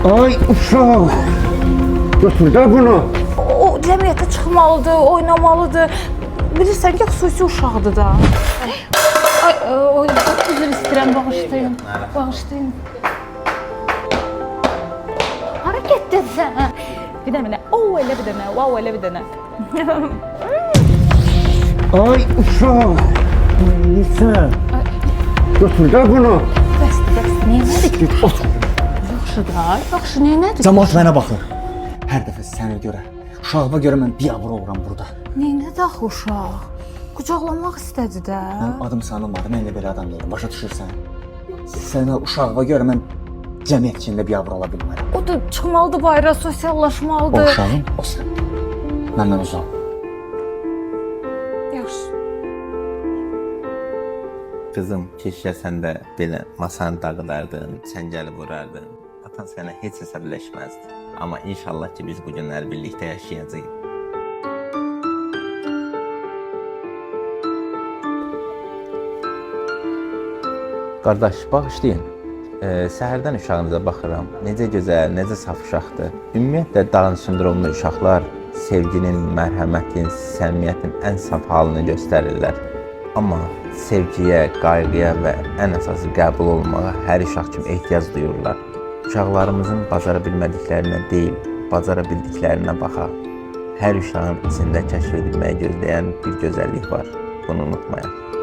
Ay uşaq! Götür də bunu. O cəmiyyətə çıxmalıdır, oynamalıdır. Bilirsən ki, xüsusi uşaqdır da. Ay, üzr istəyirəm, bağışlayın. Bağışlayın. Hara getdin sən? Bir dənə, elə bir dənə, elə bir dənə. Ay uşaq! Neysən? Götür də bunu. Bəsdir, neyədir? Git otur. Yaxşı da, yaxşı, neyədir? Cəmaət mənə baxır. Hər dəfə səni görə, uşağıma görə mən biabır oluram burada. Neyədir axı uşaq? Qucaqlamaq istədi də. Mən adım sanılmadı, mən elə belə adam deyiləm, başa düşürsən? Sənə uşağıma görə mən cəmiyyət içində biabır ola bilmərəm. O da çıxmalıdır bayra, O sosiallaşmalıdır. uşağın, o sən. Məndən uzaq. Yaxşı. Qızım, keşkə sən də belə masanı dağıdardın, çəngəli vurardın. Atan sənə heç əsəbləşməzdi. Amma inşallah ki, biz bu günləri birlikdə yaşayacağıq. Qardaş, bağışlayın. Səhərdən uşağınıza baxıram. Necə gözəl, necə saf uşaqdır. Ümumiyyətlə, Down sindromlu uşaqlar sevginin, mərhəmətin, səmimiyyətin ən saf halını göstərirlər. Amma sevgiyə, qayğıya və ən əsası qəbul olmağa hər uşaq kimi ehtiyac duyurlar. Uşaqlarımızın bacara bilmədiklərinə deyil, bacara bildiklərinə baxaq. Hər uşağın içində kəşf edilməyi gözləyən bir gözəllik var. Bunu unutmayaq.